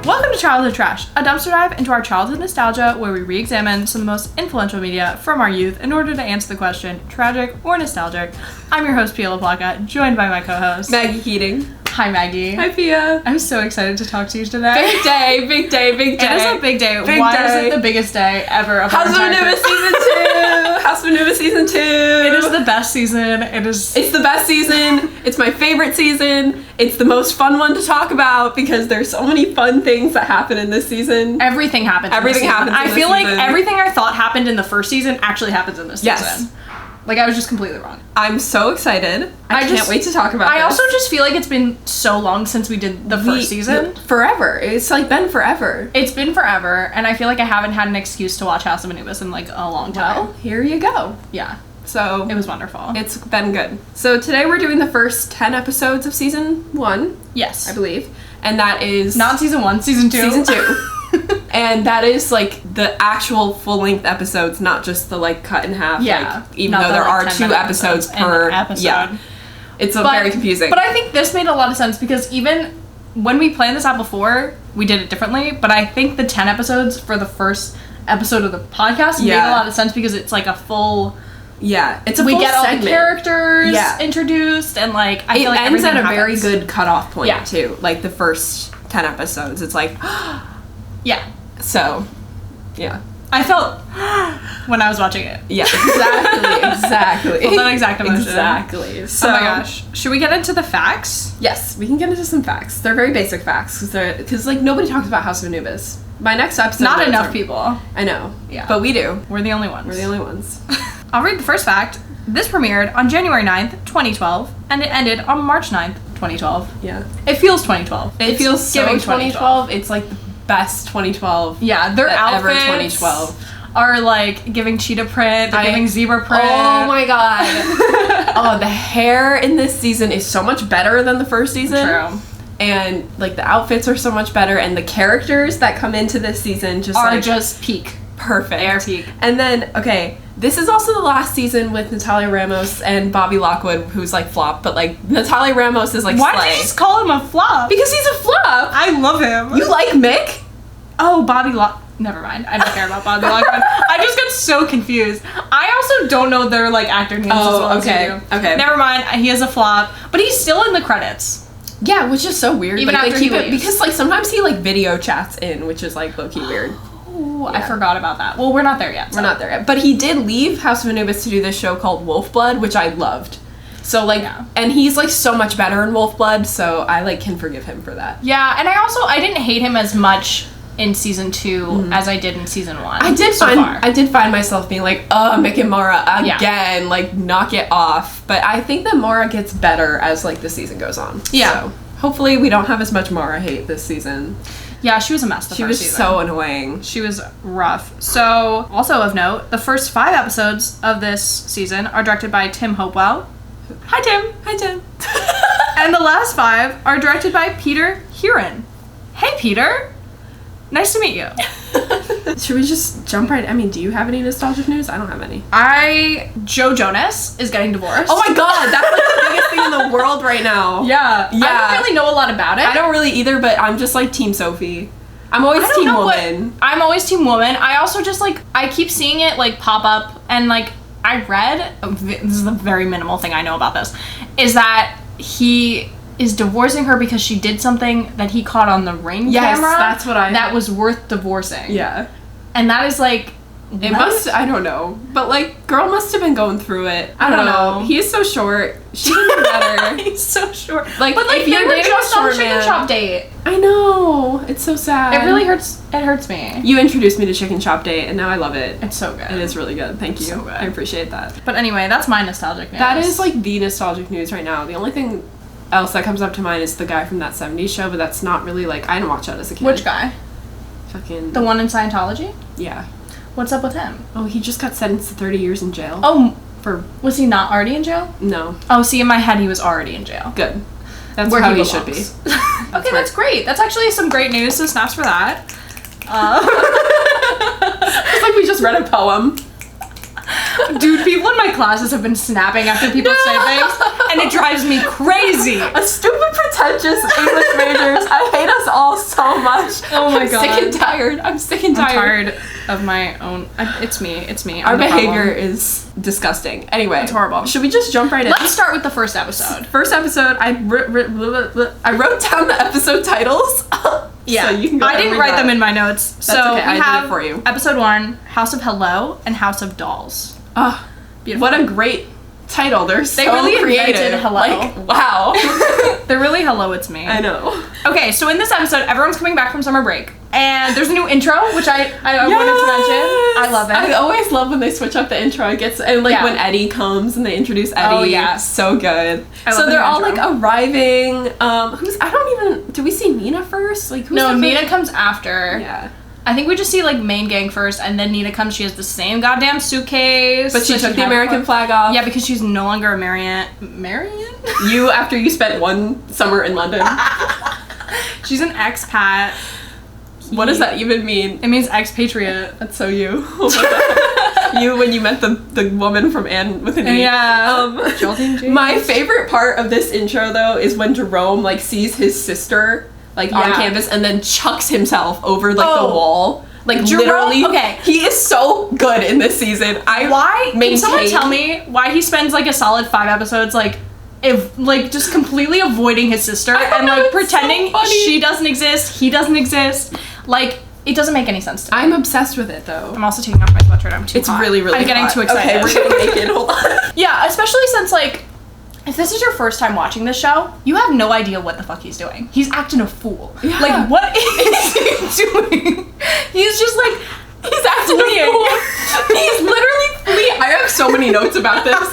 Welcome to Childhood Trash, a dumpster dive into our childhood nostalgia where we re-examine some of the most influential media from our youth in order to answer the question, tragic or nostalgic. I'm your host, Pia LaPlaca, joined by my co-host, Maggie Keating. Hi, Maggie. Hi, Pia. I'm so excited to talk to you today. Big day, big day, big day. It is a big day. Big Why day. is it the biggest day ever of House of Anubis season 2! House of Anubis season 2! It is the best season. It's the best season. It's my favorite season. It's the most fun one to talk about because there's so many fun things that happen in this season. Everything happens. Everything happens. I feel like everything I thought happened in the first season actually happens in this season. Like, I was just completely wrong. I'm so excited. I can't wait to talk about this. I also just feel like it's been so long since we did the first season. Forever. It's like been forever. It's been forever, and I feel like I haven't had an excuse to watch House of Anubis in like a long time. Well, here you go. Yeah. So it was wonderful. It's been good. So today we're doing the first 10 episodes of season 1. Yes. I believe. And that is... Not season 1, season 2. Season 2. And that is like the actual full-length episodes, not just the like cut in half. Yeah. Like, even though there are 2 episodes per episode. Yeah. It's very confusing. But I think this made a lot of sense because even when we planned this out before, we did it differently. But I think the 10 episodes for the first episode of the podcast made a lot of sense because it's like a full... Yeah, it's a we full get all segment. the characters introduced, and like I feel like it ends at a happens. very good cutoff point too. Like the first 10 episodes, it's like yeah. So, yeah, I felt when I was watching it. Yeah, exactly. Felt that exact emotion. Exactly. So, oh my gosh, should we get into the facts? Yes, we can get into some facts. They're very basic facts because like nobody talks about House of Anubis. My next episode. Not enough people. I know. Yeah, but we do. We're the only ones. We're the only ones. I'll read the first fact. This premiered on January 9th, 2012, and it ended on March 9th, 2012. Yeah. It feels 2012. It feels so 2012. It's like the best 2012. Yeah, their outfits ever 2012 are like giving cheetah print, they're giving zebra print. Oh my god. Oh, the hair in this season is so much better than the first season. True. And like the outfits are so much better, and the characters that come into this season just peak. Perfect. They are peak. And then, okay, this is also the last season with Natalia Ramos and Bobby Lockwood, who's like flop, but like Natalia Ramos is like Why slay. did you just call him a flop? Because he's a flop. I love him. You like Mick? Oh, never mind. I don't care about Bobby Lockwood. I just got so confused. I also don't know their like actor names as well as you do. Okay. Never mind. He is a flop, but he's still in the credits. Yeah, which is so weird. Even like, after they keep he it leaves. because like sometimes he like video chats in, which is like low key weird. Oh, I forgot about that. Well, we're not there yet. We're not there yet. But he did leave House of Anubis to do this show called Wolf Blood, which I loved. So like, and he's like so much better in Wolf Blood, so I like can forgive him for that. Yeah, and I didn't hate him as much in season 2 as I did in season 1. I did find myself being like, Mick and Mara again, like knock it off. But I think that Mara gets better as like the season goes on. Yeah. So hopefully we don't have as much Mara hate this season. Yeah, she was a mess the She first was season. so annoying. She was rough. So, also of note, the first 5 episodes of this season are directed by Tim Hopewell. Hi, Tim. Hi, Tim. And the last 5 are directed by Peter Huron. Hey, Peter. Nice to meet you. Should we just jump right? I mean, do you have any nostalgic news? I don't have any. Joe Jonas is getting divorced. Oh my god, that's like the biggest thing in the world right now. Yeah. I don't really know a lot about it. I don't really either, but I'm just like Team Sophie. I'm always Team Woman. I'm always Team Woman. I also just like, I keep seeing it like pop up, and like I read, this is the very minimal thing I know about this, is that he is divorcing her because she did something that he caught on the Ring camera. That's what that was worth divorcing. Yeah. And that is like, it must, I don't know. But like, girl must have been going through it. I don't know. He's so short. She can do better. He's so short. Like, but like, if you're dating a short chicken man, shop date. I know. It's so sad. It really hurts. It hurts me. You introduced me to Chicken Shop Date, and now I love it. It's so good. It is really good. Thank you. So good. I appreciate that. But anyway, that's my nostalgic news. That is like the nostalgic news right now. The only thing else that comes up to mind is the guy from that 70s show, but that's not really like, I didn't watch that as a kid. Which guy? Fucking... The one in Scientology? Yeah. What's up with him? Oh, he just got sentenced to 30 years in jail. Oh, was he not already in jail? No. Oh, see, in my head, he was already in jail. Good. That's where how he should be. Okay, that's great. That's actually some great news, so snaps for that. It's like we just read a poem. Dude, people in my classes have been snapping after people say things, and it drives me crazy. A stupid, pretentious English majors. I hate us all so much. Oh my God. I'm sick and tired. I'm tired of my own. It's me. Our behavior is disgusting. Anyway, it's horrible. Should we just jump right in? Let's start with the first episode. First episode, I wrote down the episode titles. Yeah, so you can go I didn't write them in my notes. That's so okay. we I have did it for you. Episode 1, House of Hello, and House of Dolls. Oh, beautiful. What a great title. They really creative. invented hello. Like, wow. They're really hello, it's me. I know. Okay, so in this episode, everyone's coming back from summer break. And there's a new intro, which I wanted to mention. I love it. I always love when they switch up the intro. It gets, and like when Eddie comes and they introduce Eddie. Oh yeah, so good. So they're all like arriving. Do we see Nina first? Like who's No, Nina comes after. Yeah. I think we just see like main gang first, and then Nina comes. She has the same goddamn suitcase. But she took the American flag off. Yeah, because she's no longer a Marian? You, after you spent one summer in London. She's an expat. What does that even mean? It means expatriate. That's so you. You when you met the woman from Anne with an E. Yeah. My favorite part of this intro though is when Jerome like sees his sister on campus and then chucks himself over like the wall. Like Jerome, literally, okay. He is so good in this season. Can someone tell me why he spends like a solid 5 episodes just completely avoiding his sister and like pretending she doesn't exist, he doesn't exist. Like, it doesn't make any sense to me. I'm obsessed with it though. I'm also taking off my sweatshirt. I'm too hot. Really, really I'm getting too excited. Okay, we're getting naked. Hold on. Yeah, especially since like, if this is your first time watching this show, you have no idea what the fuck he's doing. He's acting a fool. Yeah. Like, what is he doing? He's just like, he's acting a fool. He's literally fleeing. I have so many notes about this.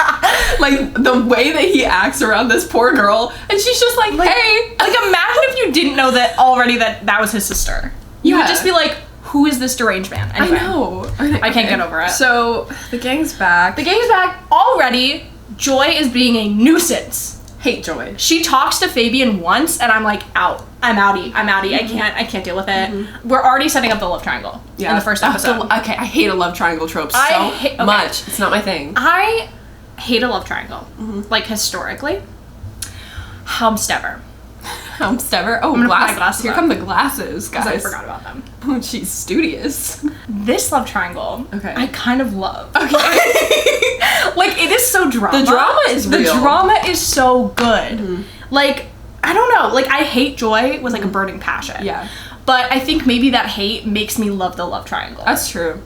Like, the way that he acts around this poor girl, and she's just like hey. Like, imagine if you didn't know that already that was his sister. You would just be like, who is this deranged man? Anyway, I know. I can't get over it. So, the gang's back. The gang's back. Already, Joy is being a nuisance. Hate Joy. She talks to Fabian once, and I'm like, out. I'm outie. Mm-hmm. I can't deal with it. Mm-hmm. We're already setting up the love triangle in the first episode. Okay, I hate a love triangle trope much. It's not my thing. I hate a love triangle. Mm-hmm. Like, historically. Homestever. Oh, glasses. Here come the glasses, guys. I forgot about them. Oh, she's studious. This love triangle, I kind of love. Okay. Like, it is so drama. The drama is real. The drama is so good. Mm-hmm. Like, I don't know. Like, I hate Joy with, like, a burning passion. Yeah. But I think maybe that hate makes me love the love triangle. That's true.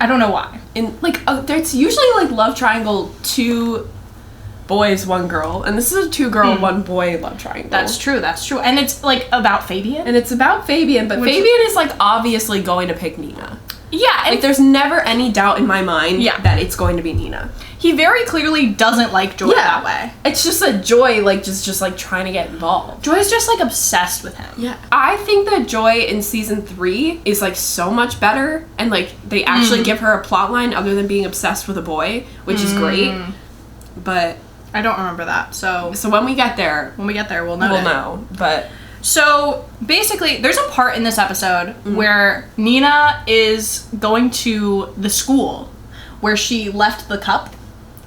I don't know why. There's usually, like, love triangle 2 boys, 1 girl. And this is a 2-girl, 1-boy love triangle. That's true. And it's, like, about Fabian. And it's about Fabian, but Fabian is, like, obviously going to pick Nina. Yeah. Like, there's never any doubt in my mind that it's going to be Nina. He very clearly doesn't like Joy that way. It's just that Joy, like, just like, trying to get involved. Joy's just, like, obsessed with him. Yeah. I think that Joy in season 3 is, like, so much better. And, like, they actually give her a plot line other than being obsessed with a boy, which is great. But I don't remember that. So when we get there, we'll know. We'll know. But so basically, there's a part in this episode where Nina is going to the school where she left the cup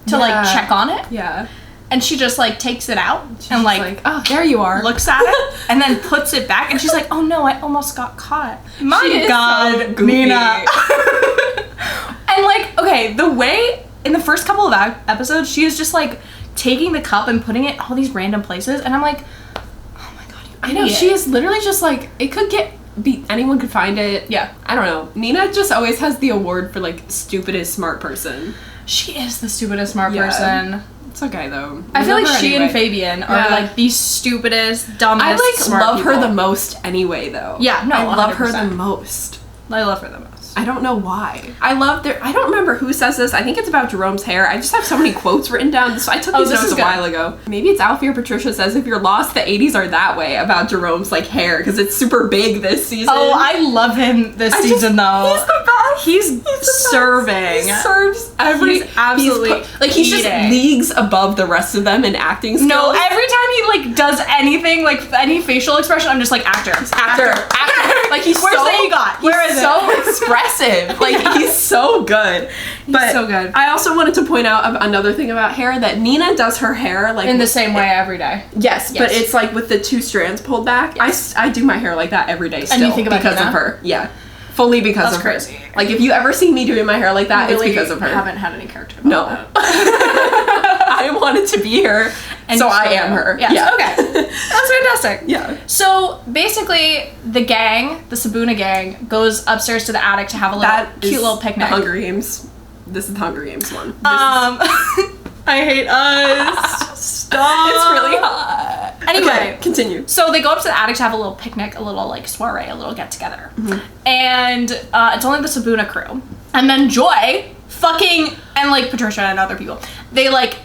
to like check on it. Yeah. And she just like takes it out and like oh, there you are. Looks at it and then puts it back and she's like, oh no, I almost got caught. My God, so Nina. And like, okay, the way in the first couple of episodes, she is just like taking the cup and putting it all these random places, and I'm like, oh my God, I know, she is literally just like, it could be anyone could find it. Yeah. I don't know. Nina just always has the award for like stupidest smart person. She is the stupidest smart person. It's okay though. I feel like she and Fabian are like the stupidest, dumbest, I like smart love people. her the most anyway though. Yeah, no, I love 100%. her the most. I love her the most. I don't know why. I don't remember who says this. I think it's about Jerome's hair. I just have so many quotes written down. So I took these notes a while ago. Maybe it's Alfie or Patricia says, if you're lost, the 80s are that way, about Jerome's like hair because it's super big this season. Oh, I love him this season though. He's the best. He's serving. He serves every. He's absolutely he's just leagues above the rest of them in acting skills. No, every time he like does anything, like any facial expression, I'm just like actor. Like he's Where's so the EGOT? Where is he's so expressive. Like he's so good. But so good. I also wanted to point out another thing about hair, that Nina does her hair like in the same way every day. Yes, but it's like with the 2 strands pulled back. Yes. I do my hair like that every day still. And you think about because Nina? of her. Yeah. Fully because of crazy. her. Like if you ever see me doing my hair like that, really it's because of her. I haven't had any character development. No. I wanted to be her, and so I am her. Yes. Yeah. Okay. That's fantastic. Yeah. So basically, the gang, the Sibuna gang, goes upstairs to the attic to have a little cute little picnic. The Hunger Games. This is the Hunger Games one. I hate us. Stop. It's really hot. Anyway, okay, continue. So they go up to the attic to have a little picnic, a little like soiree, a little get together, and it's only the Sibuna crew, and then Joy, and like Patricia and other people, they like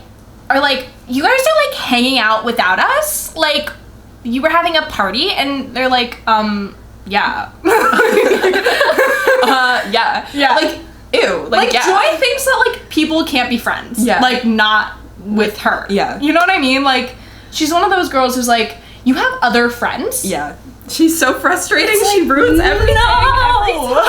are like, you guys are like hanging out without us, like you were having a party, and they're like, yeah, yeah, like ew, like Joy thinks that like people can't be friends, like not with her, you know what I mean, like. She's one of those girls who's like, you have other friends? Yeah. She's so frustrating. She ruins everything. No.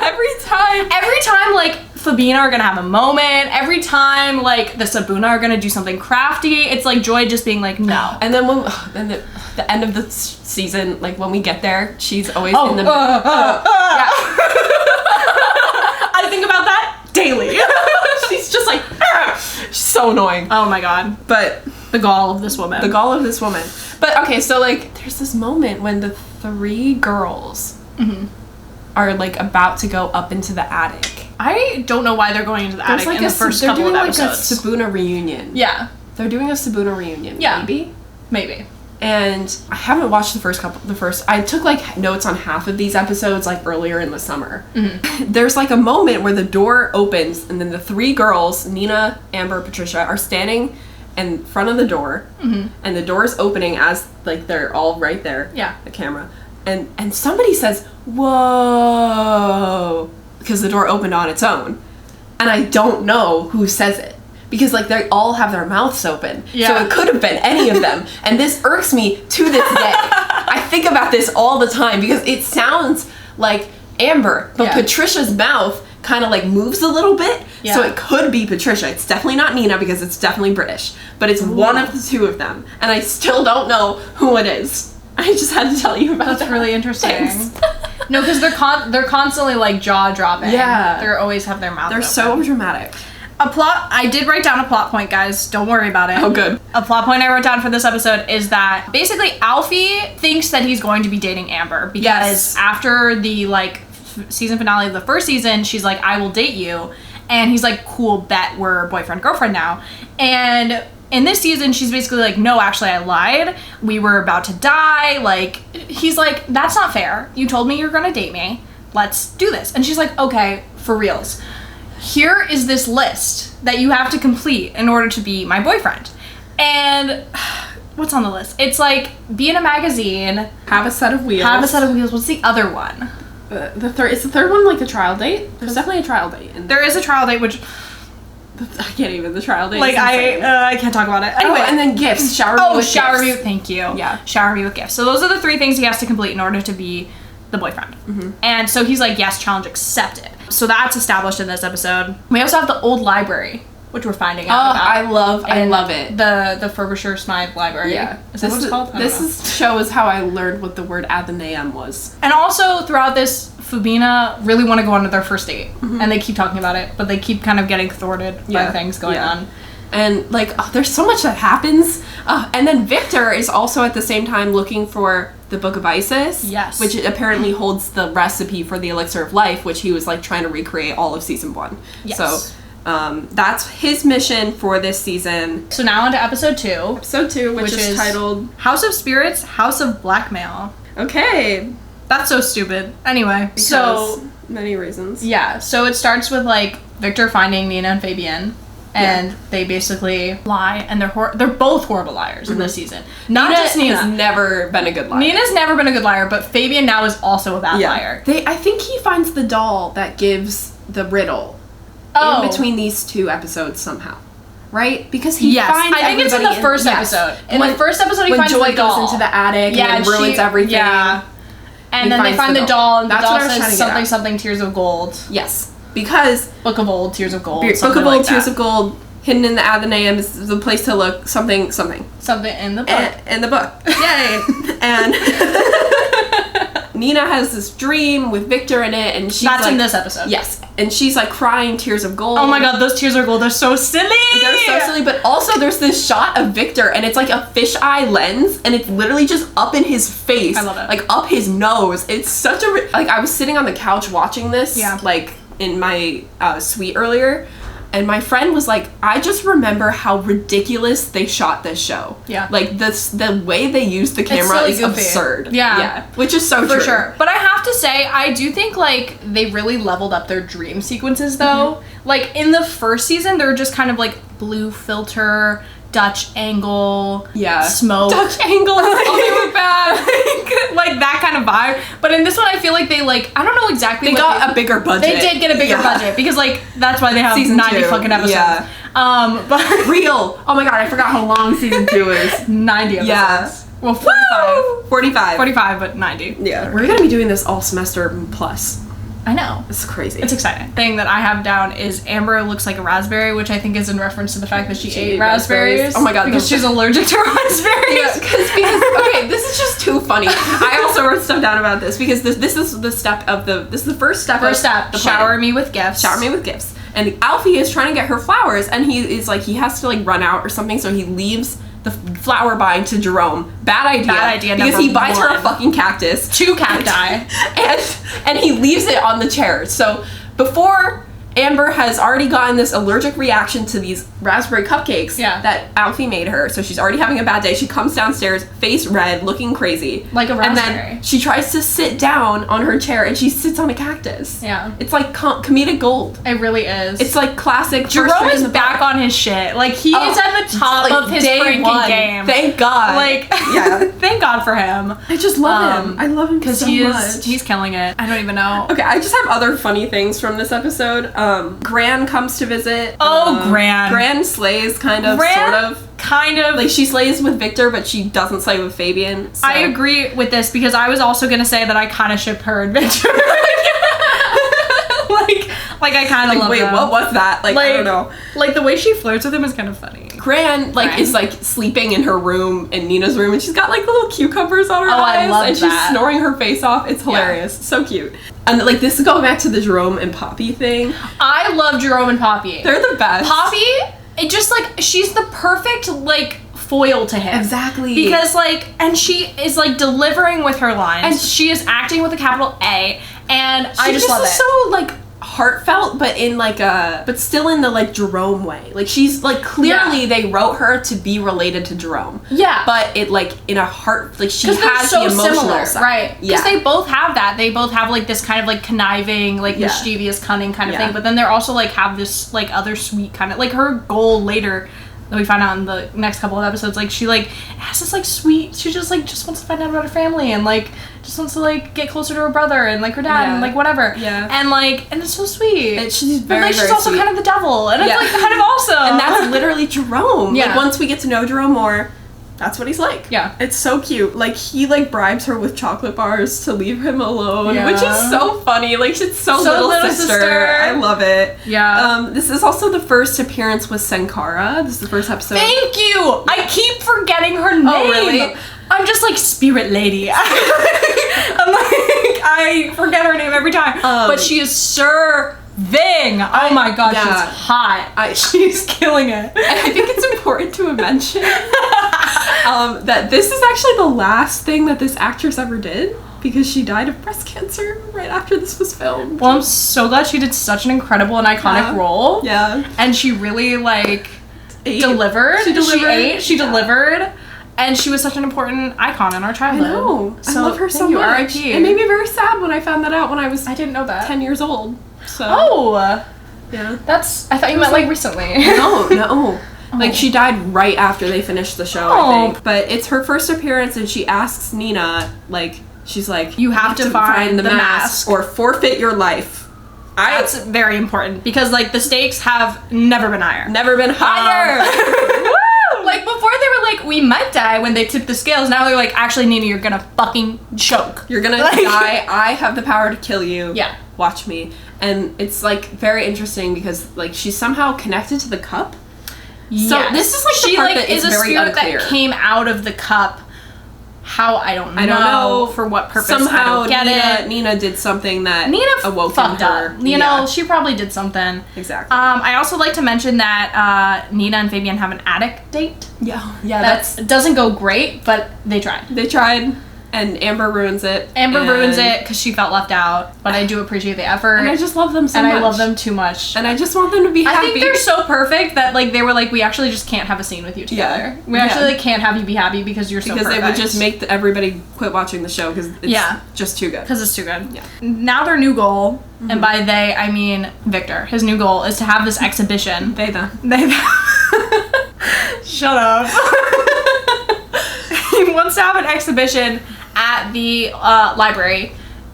Every time. Every time, like, Fabina are gonna have a moment. Every time, like, the Sibuna are gonna do something crafty. It's like Joy just being like, no. And then then the end of the season, like, when we get there, she's always in the... Yeah. I think about that daily. She's just like... She's so annoying. Oh my god. But... The gall of this woman. The gall of this woman. But, okay, so, like, there's this moment when the 3 girls are, like, about to go up into the attic. I don't know why they're going into the attic in the first couple of episodes. They're doing, like, a Sibuna reunion. Yeah. They're doing a Sibuna reunion. Yeah. Maybe. And I haven't watched I took, like, notes on half of these episodes, like, earlier in the summer. There's, like, a moment where the door opens, and then the 3 girls, Nina, Amber, Patricia, are standing in front of the door, and the door is opening as, like, they're all right there. Yeah. The camera. And somebody says, whoa, because the door opened on its own. And I don't know who says it. Because, like, they all have their mouths open. Yeah. So it could have been any of them. And this irks me to this day. I think about this all the time because it sounds like Amber, but Patricia's mouth kind of like moves a little bit, so it could be Patricia. It's definitely not Nina because it's definitely British, but it's one of the 2 of them, and I still don't know who it is. I just had to tell you about that. That's really interesting. No, because they're constantly like jaw dropping. Yeah, they always have their mouth. They're open. so dramatic. I did write down a plot point, guys. Don't worry about it. Oh, good. A plot point I wrote down for this episode is that basically Alfie thinks that he's going to be dating Amber because after the like season finale of the first season, she's like, I will date you, and he's like, cool, bet, we're boyfriend girlfriend now. And in this season, she's basically like, no, actually I lied, we were about to die. Like, he's like, that's not fair, you told me you're gonna date me, let's do this. And she's like, okay, for reals, here is this list that you have to complete in order to be my boyfriend. And what's on the list? It's like, be in a magazine, have a set of wheels. What's the other one? Is the third one like a trial date? There's definitely a trial date. There is a trial date, which I can't even. The trial date. Like I can't talk about it. Anyway, and then gifts. Shower me with shower gifts. me. Thank you. Yeah. Shower me with gifts. So those are the 3 things he has to complete in order to be the boyfriend. And so he's like, yes, challenge accepted. So that's established in this episode. We also have the old library, which we're finding out about. I love it. The Frobisher Smythe Library. Yeah. Is that what it's called? This show is how I learned what the word Athenaeum was. And also throughout this, Fabina really want to go on to their first date. And they keep talking about it, but they keep kind of getting thwarted by things going on. And like, there's so much that happens. And then Victor is also at the same time looking for the Book of Isis. Yes. Which apparently holds the recipe for the Elixir of Life, which he was like trying to recreate all of season 1. Yes. So that's his mission for this season. So now on to episode 2. Episode 2, which is titled House of Spirits, House of Blackmail. Okay. That's so stupid. Anyway, because many reasons. Yeah, so it starts with like Victor finding Nina and Fabian, and they basically lie, and they're both horrible liars in this season. Not just Nina has never been a good liar. Nina's never been a good liar, but Fabian now is also a bad liar. I think he finds the doll that gives the riddle in between these 2 episodes somehow. Right? Because he finds I think it's in the first episode. In the first episode, he finds Joy the doll. goes into the attic and ruins everything. Yeah. And then they find the doll, and the doll says something, something, Tears of Gold. Yes. Because... Book of Old, Tears of Gold. Book of Old, Tears of Gold, hidden in the Athenaeum is the place to look, something. Something in the book. In the book. Yay! And... Nina has this dream with Victor in it, and she's That's in this episode. Yes. And she's like crying tears of gold. Oh my god, those tears of gold are so silly! They're so silly, but also there's this shot of Victor, and it's like a fisheye lens, and it's literally just up in his face. I love it. Like up his nose. It's such a... Like, I was sitting on the couch watching this, like, in my suite earlier, and my friend was like, I just remember how ridiculous they shot this show. Yeah. Like, the way they used the camera is absurd. Yeah. Which is so true. For sure. But I have to say, I do think, like, they really leveled up their dream sequences, though. Mm-hmm. Like, in the first season, they were just kind of, like, blue filter, Dutch angle, smoke. Dutch angle, oh, they were bad. Like, that kind of vibe. But in this one, I feel like they, like, I don't know exactly They got a bigger budget. They did get a bigger budget, because, like, that's why they have Season 90 2. fucking episodes. Yeah. But Real. Oh my god, I forgot how long season 2 is. 90 episodes. Yeah. Well, 45. 45. 45, but 90. Yeah. We're gonna be doing this all semester plus. I know. It's crazy. It's exciting. Thing that I have down is Amber looks like a raspberry, which I think is in reference to the fact that she ate raspberries. Oh my god. Because she's allergic to raspberries. Yeah, because okay, this is just too funny. I also wrote stuff down about this because this is the step of this is the first step. The shower me with gifts. Shower me with gifts. And Alfie is trying to get her flowers, and he is like, he has to like run out or something, so he leaves the flower buying to Jerome. Bad idea. Because he buys her a fucking cactus. 2 cacti. and he leaves it on the chair. So before Amber has already gotten this allergic reaction to these raspberry cupcakes that Alfie made her, so she's already having a bad day. She comes downstairs, face red, looking crazy. Like a raspberry. And then she tries to sit down on her chair, and she sits on a cactus. Yeah. It's like comedic gold. It really is. It's like classic. Jerome is back on his shit. Like, he is at the top of his freaking game. Thank God. Like, thank God for him. I just love him. I love him so much. He's killing it. I don't even know. Okay, I just have other funny things from this episode. Gran comes to visit. Gran. Gran slays, sort of. Like, she slays with Victor, but she doesn't slay with Fabian. So. I agree with this, because I was also gonna say that I kind of ship her and Victor. like I kind of love Wait, them. what was that? Like, I don't know. Like, the way she flirts with him is kind of funny. Gran, is like sleeping in her room, in Nina's room, and she's got like little cucumbers on her eyes. I love and that. She's snoring her face off. It's hilarious. So cute. And like, this is going back to the Jerome and Poppy thing. I love Jerome and Poppy. They're the best. Poppy, it just like, she's the perfect like foil to him. Exactly. Because like, and she is like delivering with her lines, and she is acting with a capital A, and I just love it. So like heartfelt, but in like but still in the like Jerome way. Like, she's like, clearly they wrote her to be related to Jerome. Yeah. But it like in a heart, like, she has so the emotional similar, side. right? Because they both have that. They both have like this kind of like conniving, like mischievous, cunning kind of thing. But then they're also like have this like other sweet kind of, like, her goal later that we find out in the next couple of episodes, like, she like has this like sweet, she just wants to find out about her family, and like just wants to like get closer to her brother and like her dad and like whatever. Yeah. And like, and it's so sweet. And she's very, but like, she's also sweet. kind of the devil, and it's like kind of awesome. And that's literally Jerome. Yeah. Like, once we get to know Jerome more, that's what he's like. Yeah. It's so cute. Like, he like bribes her with chocolate bars to leave him alone, which is so funny. Like, she's so little sister. I love it. Yeah. This is also the first appearance with Sankara. This is the first episode. Thank you! I keep forgetting her name. Oh, really? I'm just like Spirit Lady. I'm like, I forget her name every time. But she is serving. Oh my god, she's hot. She's killing it. I think it's important to mention that this is actually the last thing that this actress ever did, because she died of breast cancer right after this was filmed. Well, I'm so glad she did such an incredible and iconic role. Yeah. And she really like delivered. She delivered. And she was such an important icon in our childhood. I know. So, I love her so much. R.I.P. It made me very sad when I found that out when I was... I didn't know that. 10 years old. So. Oh! Yeah. That's... I thought you meant like recently. No. Like, she died right after they finished the show, I think. But it's her first appearance, and she asks Nina, like... She's like... You have to find the mask. Or forfeit your life. That's very important. Because, like, the stakes have never been higher. Never been higher! Like, before they were like, we might die when they tip the scales. Now they're like, actually, Nina, you're gonna fucking choke. You're gonna die. I have the power to kill you. Yeah. Watch me. And it's like very interesting because like she's somehow connected to the cup. Yes. So this is like the part that is very unclear. That came out of the cup. How I don't know for what purpose. Somehow I don't get Nina did something that Nina awoke fucked her. Up. You know, she probably did something. Exactly. I also like to mention that Nina and Fabian have an attic date. Yeah, That doesn't go great, but they tried. They tried. And Amber ruins it. Ruins it because she felt left out. But I do appreciate the effort. And I just love them so much. And I love them too much. And I just want them to be happy. I think they're so perfect that like they were like, we actually just can't have a scene with you together. We actually like, can't have you be happy because you're so perfect. Because they would just make everybody quit watching the show because it's just too good. Because it's too good. Yeah. Now their new goal, and by they I mean Victor, his new goal is to have this exhibition. They them. Shut up. He wants to have an exhibition at the library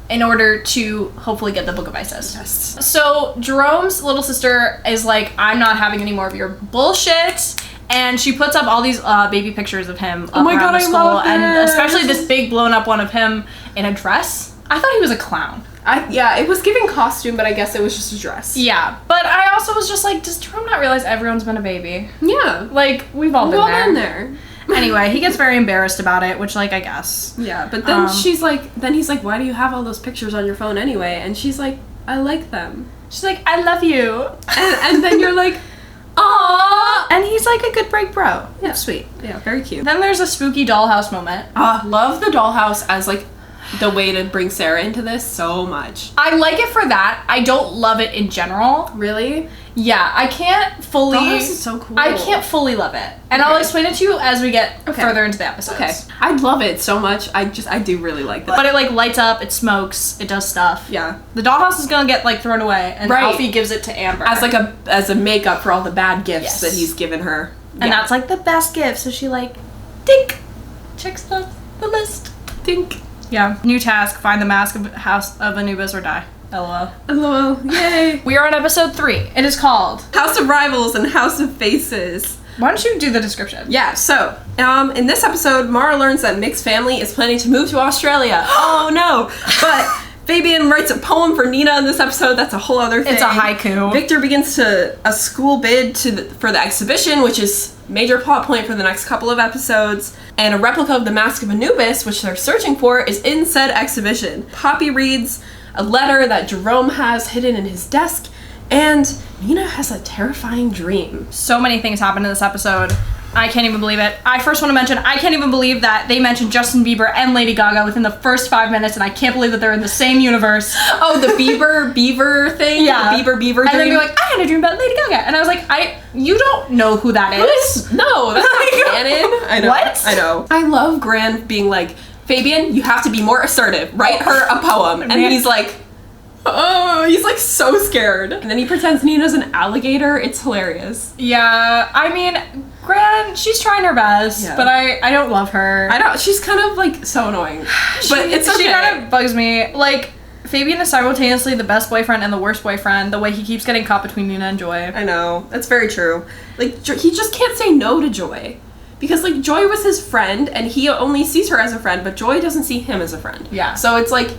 in order to hopefully get the Book of Isis. Yes. So Jerome's little sister is like, I'm not having any more of your bullshit. And she puts up all these baby pictures of him up around the school. Love this. And especially this big blown up one of him in a dress. I thought he was a clown. It was giving costume, but I guess it was just a dress. Yeah, but I also was just like, does Jerome not realize everyone's been a baby? Yeah. Like, we've all been there. Anyway, he gets very embarrassed about it, which, like, I guess. Yeah, but then he's like, why do you have all those pictures on your phone anyway? And she's like, I like them. She's like, I love you. And then you're like, aww. And he's like a good break bro. Yeah. It's sweet. Yeah, very cute. Then there's a spooky dollhouse moment. Love the dollhouse as, like, the way to bring Sarah into this so much. I like it for that. I don't love it in general. Really? Yeah, I can't fully... Dollhouse is so cool. I can't fully love it. And I'll explain it to you as we get further into the episodes. Okay. I love it so much. I do really like that. But it, like, lights up, it smokes, it does stuff. Yeah. The dollhouse is gonna get, like, thrown away, and Alfie gives it to Amber. As a makeup for all the bad gifts that he's given her. And that's, like, the best gift, so she, like, dink, checks the list. Dink. Yeah. New task, find the mask of House of Anubis or die. LOL. LOL. Yay. We are on episode 3. It is called House of Rivals and House of Faces. Why don't you do the description? Yeah, so, in this episode, Mara learns that Mick's family is planning to move to Australia. Oh no! But Fabian writes a poem for Nina in this episode. That's a whole other thing. It's a haiku. Victor begins a school bid for the exhibition, which is major plot point for the next couple of episodes. And a replica of the Mask of Anubis, which they're searching for, is in said exhibition. Poppy reads a letter that Jerome has hidden in his desk, and Nina has a terrifying dream. So many things happen in this episode. I can't even believe it. I first want to mention, I can't even believe that they mentioned Justin Bieber and Lady Gaga within the first 5 minutes, and I can't believe that they're in the same universe. Oh, the beaver thing? Yeah. The beaver dream? And then they're like, I had a dream about Lady Gaga. And I was like, you don't know who that is? No, that's not canon. I know. What? I know. I love Gran being like, Fabian, you have to be more assertive. Write her a poem. And he's like, oh, he's like so scared. And then he pretends Nina's an alligator. It's hilarious. Yeah, I mean, Gran, she's trying her best, but I don't love her. I don't, she's kind of like so annoying. But it's okay. She kind of bugs me. Like, Fabian is simultaneously the best boyfriend and the worst boyfriend, the way he keeps getting caught between Nina and Joy. I know. That's very true. Like, he just can't say no to Joy. Because, like, Joy was his friend, and he only sees her as a friend, but Joy doesn't see him as a friend. Yeah. So it's like,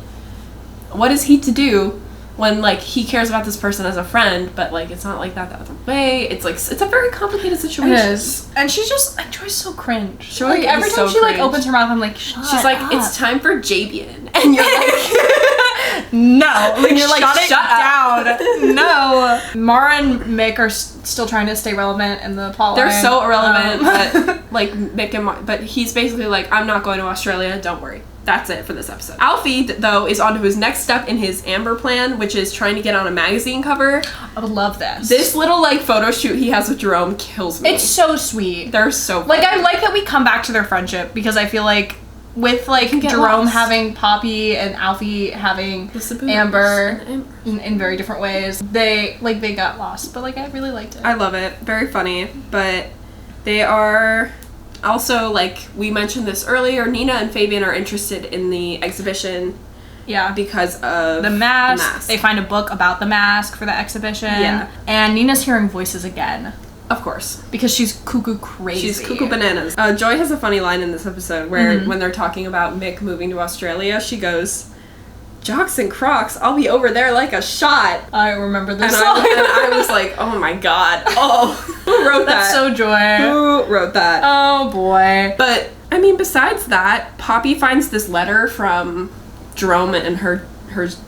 what is he to do when, like, he cares about this person as a friend, but, like, it's not like that the other way? It's, like, it's a very complicated situation. It is. And she's just, Joy's so cringe. Joy like, every is time so she, cringe. like, opens her mouth, I'm like, shut She's like, up. it's time for Jabian. And you're like, no. Like, you're like, shut it down. No. Mara and Mick are still trying to stay relevant in the plot line. They're so irrelevant, but, like, Mick and but he's basically like, I'm not going to Australia, don't worry. That's it for this episode. Alfie, though, is on to his next step in his Amber plan, which is trying to get on a magazine cover. I would love this. This little, like, photo shoot he has with Jerome kills me. It's so sweet. They're so funny. Like, I like that we come back to their friendship, because I feel like with, like, Jerome having Poppy and Alfie having Amber in very different ways, they got lost. But, like, I really liked it. I love it. Very funny. But they are... Also, like, we mentioned this earlier, Nina and Fabian are interested in the exhibition. Yeah. Because of the mask. They find a book about the mask for the exhibition. Yeah. And Nina's hearing voices again. Of course. Because she's cuckoo crazy. She's cuckoo bananas. Joy has a funny line in this episode where when they're talking about Mick moving to Australia, she goes, "Jocks and Crocs, I'll be over there like a shot." I remember this and song. I was like, oh my god. Oh, who wrote that? That's so Joy. Who wrote that? Oh boy. But, I mean, besides that, Poppy finds this letter from Jerome and her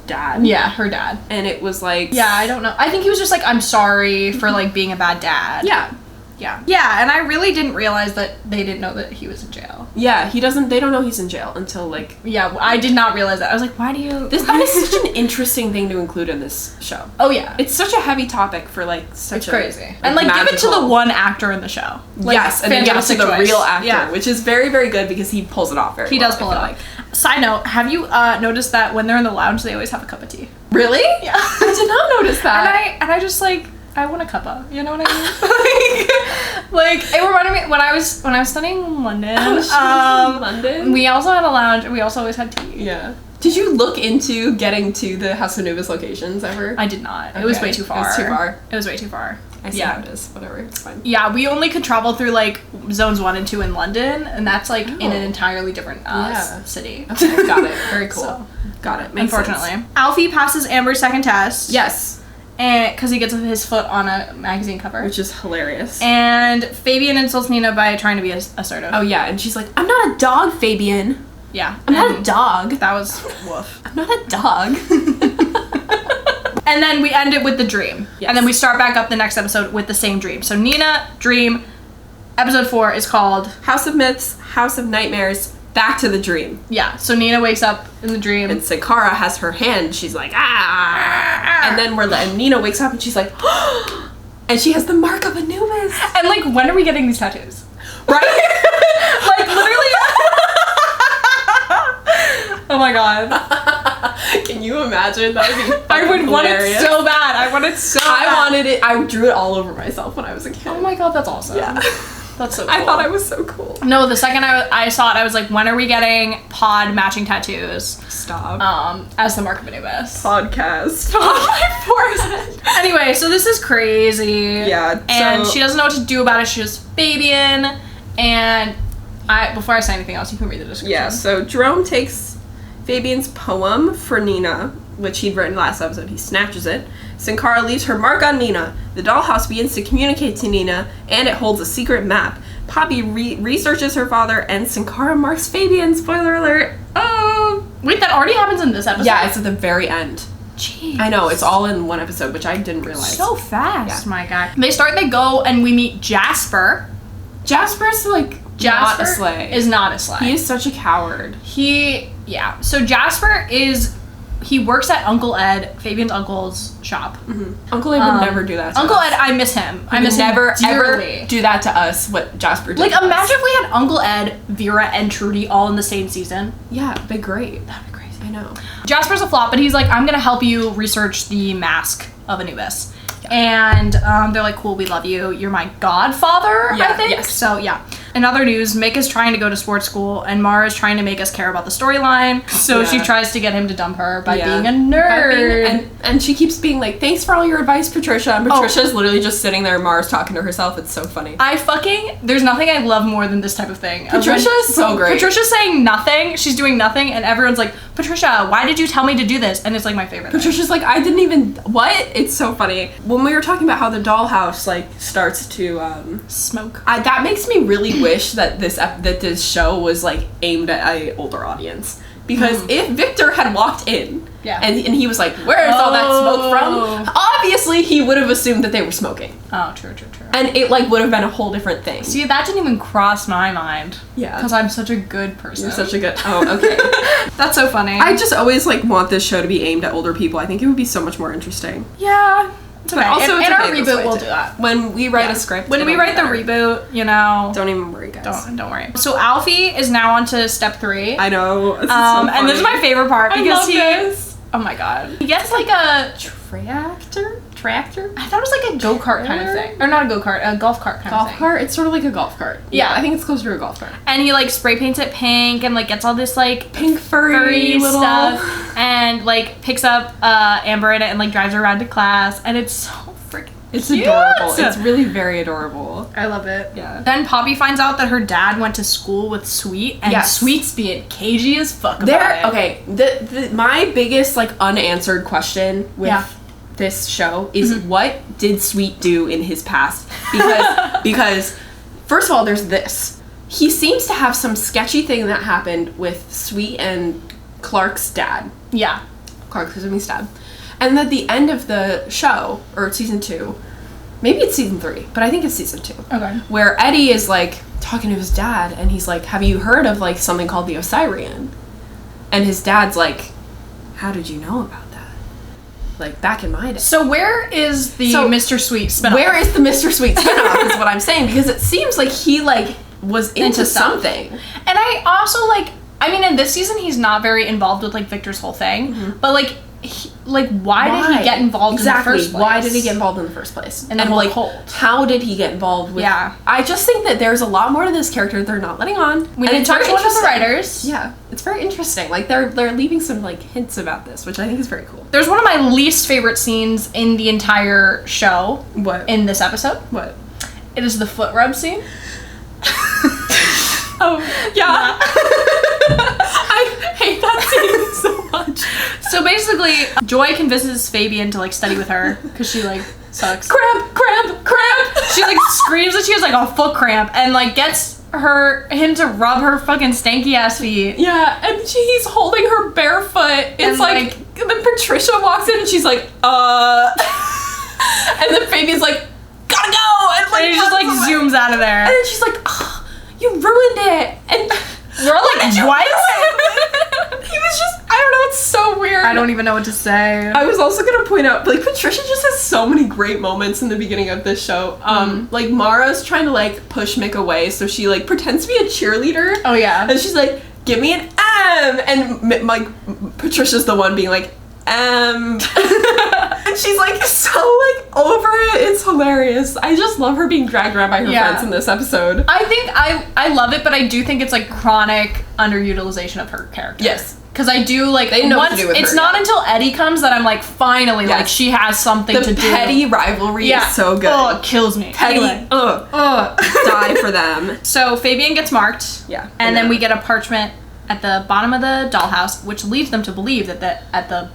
dad. Yeah, her dad. And it was like... Yeah, I don't know. I think he was just like, I'm sorry for like being a bad dad. Yeah. Yeah. Yeah, and I really didn't realize that they didn't know that he was in jail. Yeah, they don't know he's in jail until like... Yeah, I did not realize that. I was like, why do you... That is such an interesting thing to include in this show. Oh yeah. It's such a heavy topic for like such it's crazy. And like give it to the one actor in the show. Like, yes, and then give it to the choice. real actor, which is very, very good because he pulls it off very well. He does pull it off. Side note, have you noticed that when they're in the lounge, they always have a cup of tea? Really? Yeah. I did not notice that. And I just like... I want a cuppa, you know what I mean? like it reminded me when I was studying in London. Oh, London. We also had a lounge. We also always had tea. Yeah. Did you look into getting to the House of Anubis locations ever? I did not. Okay. It was way too far. It was too far. It was way too far. I see how it is. Whatever. It's fine. Yeah, we only could travel through like zones 1 and 2 in London, and that's like in an entirely different city. Okay, got it. Very cool. So, got it. Makes unfortunately, sense. Alfie passes Amber's second test. Yes. And because he gets his foot on a magazine cover, which is hilarious. And Fabian insults Nina by trying to be assertive. Oh yeah, and she's like, "I'm not a dog, Fabian." Yeah, I'm not a dog. That was woof. I'm not a dog. And then we end it with the dream. Yes. And then we start back up the next episode with the same dream. So Nina, dream. Episode 4 is called House of Myths, House of Nightmares. Back to the dream. Yeah, so Nina wakes up in the dream. And Sankara has her hand. She's like, ah. And then and Nina wakes up and she's like, and she has the mark of Anubis. And like, when are we getting these tattoos? Right? like, literally. Oh my god. Can you imagine? That would be I would hilarious. want it so bad. I wanted so bad. I wanted it. I drew it all over myself when I was a kid. Oh my god, that's awesome. Yeah. That's so cool. I thought I was so cool. No, the second I saw it, I was like, when are we getting pod matching tattoos? Stop. As the mark of Anubis. Podcast. On my forehead. Anyway, so this is crazy. Yeah. And she doesn't know what to do about it. She's just Fabian. And before I say anything else, you can read the description. Yeah, so Jerome takes Fabian's poem for Nina, which he'd written last episode. He snatches it. Sankara leaves her mark on Nina. The dollhouse begins to communicate to Nina, and it holds a secret map. Poppy researches her father, and Sankara marks Fabian. Spoiler alert. Oh! Wait, that already happens in this episode? Yeah, it's at the very end. Jeez. I know, it's all in one episode, which I didn't realize. So fast, my guy. They go, and we meet Jasper. Jasper's like not a slay. Is not a slay. He is such a coward. So Jasper he works at Uncle Ed, Fabian's uncle's shop. Mm-hmm. Uncle Ed would never do that to Uncle us. Ed, I miss him. I miss never, him dearly. ever do that to us, what Jasper did Like, to imagine us. if we had Uncle Ed, Vera, and Trudy all in the same season. Yeah, it'd be great. That'd be crazy. I know. Jasper's a flop, but he's like, I'm gonna help you research the mask of Anubis. Yeah. And they're like, cool, we love you. You're my godfather, I think. Yes. So, yeah. In other news, Mick is trying to go to sports school, and Mara is trying to make us care about the storyline. So she tries to get him to dump her by being a nerd. And she keeps being like, thanks for all your advice, Patricia. And Patricia's literally just sitting there, and Mara's talking to herself. It's so funny. There's nothing I love more than this type of thing. Patricia is so great. Patricia's saying nothing. She's doing nothing, and everyone's like, Patricia, why did you tell me to do this? And it's like my favorite Patricia's like, I didn't even... What? It's so funny. When we were talking about how the dollhouse, like, starts to... smoke. That makes me really wish that this show was, like, aimed at an older audience. Because if Victor had walked in... Yeah. And he was like, where's all that smoke from? Obviously, he would have assumed that they were smoking. Oh, true. And it, like, would have been a whole different thing. See, that didn't even cross my mind. Yeah. Because I'm such a good person. You're such a good... Oh, okay. That's so funny. I just always, like, want this show to be aimed at older people. I think it would be so much more interesting. Yeah. It's okay. Also, in our reboot, we'll do that. When we write a script. When we write the reboot, you know. Don't even worry, guys. Don't worry. So Alfie is now on to step 3. I know. This is so funny. And this is my favorite part because I love this. Oh my god. He gets like a tractor? I thought it was like a go-kart kind of thing. Or not a go-kart, a golf cart kind of thing. Golf cart? It's sort of like a golf cart. Yeah. I think it's closer to a golf cart. And he like spray paints it pink and like gets all this like pink furry little stuff and like picks up Amber in it and like drives her around to class, and it's so freaking It's cute. adorable. It's really very adorable. I love it. Yeah. Then Poppy finds out that her dad went to school with Sweet, and Sweet's being cagey as fuck about it. Okay, my biggest, like, unanswered question with this show is what did Sweet do in his past? Because first of all, there's this. He seems to have some sketchy thing that happened with Sweet and Clark's dad. Yeah. Clark's dad. And at the end of the show, or season 2, maybe it's season 3, but I think it's season 2. Okay. Where Eddie is, like, talking to his dad, and he's like, have you heard of, like, something called the Osirian? And his dad's like, how did you know about that? Like, back in my day. So where is the Mr. Sweet spinoff? Where is the Mr. Sweet spinoff is what I'm saying, because it seems like he, like, was into something. And I also, like, I mean, in this season, he's not very involved with, like, Victor's whole thing, but, like, why did he get involved in the first place? Why did he get involved in the first place? And then, like, how did he get involved with... Yeah. I just think that there's a lot more to this character they're not letting on. We need to talk to one of the writers. Yeah. It's very interesting. Like, they're leaving some, like, hints about this, which I think is very cool. There's one of my least favorite scenes in the entire show. What? In this episode. What? It is the foot rub scene. Oh, yeah. I hate that scene so much. So basically, Joy convinces Fabian to, like, study with her because she, like, sucks. Cramp! She, like, screams that she has, like, a foot cramp and, like, gets him to rub her fucking stanky ass feet. Yeah, and he's holding her barefoot. It's like then Patricia walks in and she's like, and then Fabian's like, gotta go! And, like, and he just, like, zooms out of there. And then she's like, oh, you ruined it! And we're all like, what? He was just, I don't know, it's so weird. I don't even know what to say. I was also gonna point out, like, Patricia just has so many great moments in the beginning of this show. Like, Mara's trying to, like, push Mick away, so she, like, pretends to be a cheerleader. Oh, yeah. And she's like, give me an M! And, like, Patricia's the one being like, and she's, like, so, like, over it. It's hilarious. I just love her being dragged around by her friends in this episode. I think I love it, but I do think it's, like, chronic underutilization of her character. Yes. Because I do, like, they know what to do with it's her, not until Eddie comes that I'm like, finally, like, she has something to do. The petty rivalry is so good. Oh, it kills me. Petty. Anyway. Die for them. So Fabian gets marked. Yeah. And then we get a parchment at the bottom of the dollhouse, which leads them to believe that at the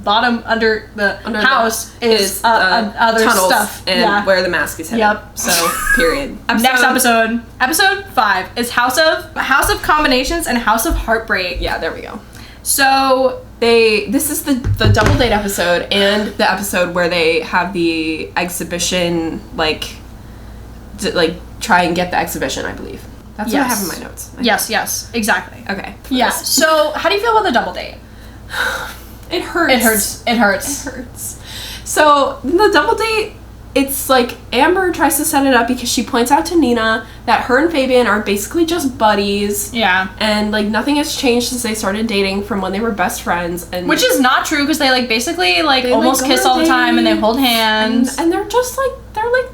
bottom under the house is other tunnels stuff. And where the mask is hidden. Yep. So, period. Next episode. Episode 5 is House of Combinations and House of Heartbreak. Yeah, there we go. So this is the double date episode and the episode where they have the exhibition, like try and get the exhibition, I believe. That's what I have in my notes. Yes, exactly. Okay. Yeah. So how do you feel about the double date? It hurts. It hurts. So the double date, it's like Amber tries to set it up because she points out to Nina that her and Fabian are basically just buddies. Yeah. And, like, nothing has changed since they started dating from when they were best friends. And which is not true because they, like, basically, like, almost kiss all the time and they hold hands. And they're just, like,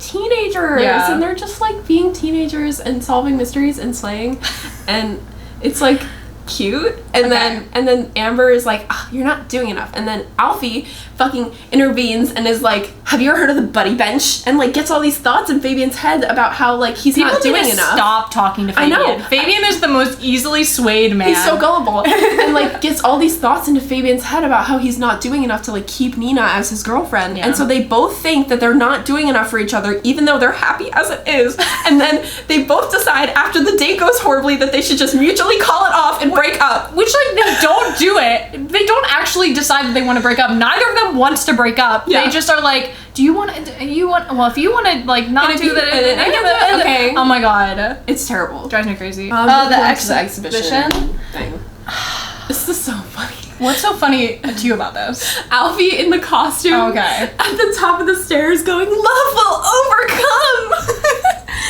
teenagers. Yeah. And they're just, like, being teenagers and solving mysteries and slaying. And it's, like, cute. And then Amber is like, oh, you're not doing enough. And then Alfie fucking intervenes and is like, have you ever heard of the buddy bench? And, like, gets all these thoughts in Fabian's head about how, like, he's not doing enough. Stop talking to Fabian. I know. Fabian is the most easily swayed man. He's so gullible. And, like, gets all these thoughts into Fabian's head about how he's not doing enough to, like, keep Nina as his girlfriend. Yeah. And so they both think that they're not doing enough for each other, even though they're happy as it is. And then they both decide after the date goes horribly that they should just mutually call it off and break up. Which, like, they don't do it. They don't actually decide that they want to break up. Neither of them wants to break up. Yeah. They just are like, well, if you want to, like, not do that, okay. Oh my god. It's terrible. Drives me crazy. The exhibition thing. This is so funny. What's so funny to you about this? Alfie in the costume. Okay. At the top of the stairs going, love will overcome!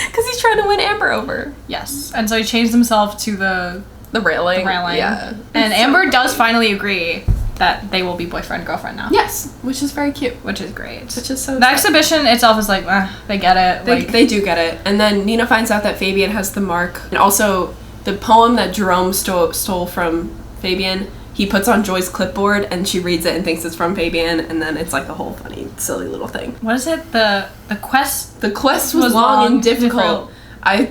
Because he's trying to win Amber over. Yes. And so he changed himself to the railing. Yeah. And Amber does finally agree that they will be boyfriend-girlfriend now. Yes. Which is very cute. Which is great. Which is so The exhibition itself is like, they get it. They do get it. And then Nina finds out that Fabian has the mark. And also, the poem that Jerome stole from Fabian, he puts on Joy's clipboard and she reads it and thinks it's from Fabian, and then it's like a whole funny, silly little thing. What is it? The quest? The quest was long and difficult. I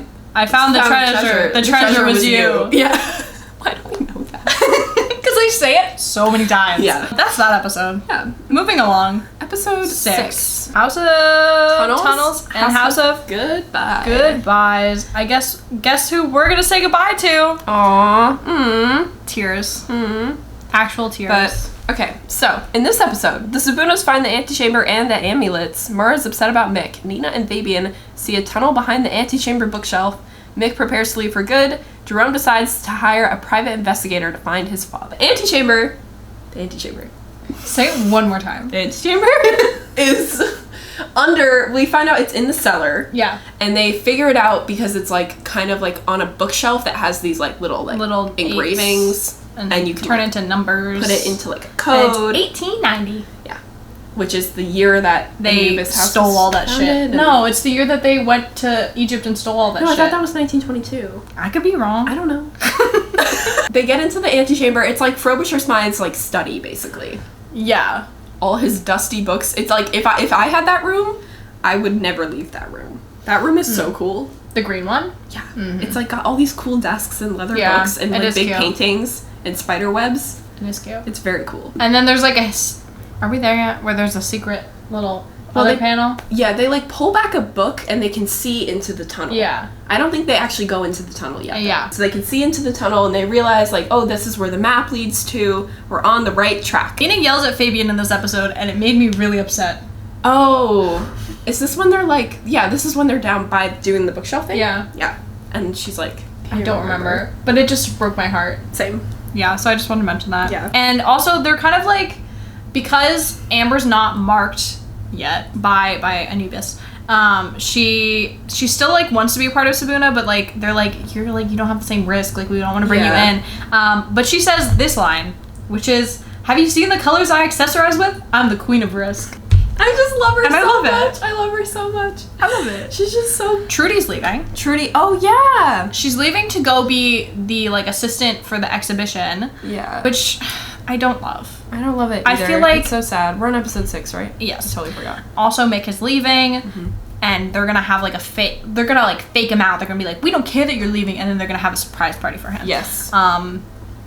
found the treasure. The treasure was you. Yeah. Why do we know that? Because they say it so many times. Yeah. That's that episode. Yeah. Moving along. Episode 6. House of Tunnels and House of Goodbyes. I guess who we're gonna say goodbye to? Aww. Tears. Actual tears. But okay, so in this episode, the Sibunas find the antechamber and the amulets. Mura's upset about Mick. Nina and Fabian see a tunnel behind the antechamber bookshelf. Mick prepares to leave for good. Jerome decides to hire a private investigator to find his father. The antechamber. Say it one more time. The antechamber is under. We find out it's in the cellar. Yeah. And they figure it out because it's like kind of like on a bookshelf that has these like little engravings, and you can turn into numbers. Put it into like a code. And it's 1890. Yeah. Which is the year that they Anubis stole all that shit. No, it's the year that they went to Egypt and stole all that shit. No, I thought that was 1922. I could be wrong. I don't know. They get into the antechamber. It's like Frobisher Smythe's like study, basically. Yeah. All his dusty books. It's like if I had that room, I would never leave that room. That room is so cool. The green one? Yeah. It's like got all these cool desks and leather books and like big paintings and spider webs. It is cute. It's very cool. And then there's like are we there yet? Where there's a secret little panel? Yeah, they like pull back a book and they can see into the tunnel. Yeah. I don't think they actually go into the tunnel yet. Yeah. So they can see into the tunnel and they realize like, oh, this is where the map leads to. We're on the right track. Nina yells at Fabian in this episode and it made me really upset. Oh. Is this when they're like, yeah, this is when they're down by doing the bookshelf thing? Yeah. Yeah. And she's like, I don't remember. But it just broke my heart. Same. Yeah, so I just wanted to mention that. Yeah. And also they're kind of like, because Amber's not marked yet by Anubis, she still like wants to be a part of Sibuna, but like they're like, you're like, you don't have the same risk, like we don't want to bring you in. But she says this line, which is, have you seen the colors I accessorize with? I'm the queen of risk. I just love her and so I love much. It. I love her so much. I love it. She's just so... Trudy's leaving. Trudy, oh yeah. She's leaving to go be the like assistant for the exhibition. Yeah. Which I don't love. I don't love it either. I feel like... It's so sad. We're on episode 6, right? Yes. I totally forgot. Also, Mick is leaving. And they're gonna have like a fake... They're gonna like fake him out. They're gonna be like, we don't care that you're leaving. And then they're gonna have a surprise party for him. Yes.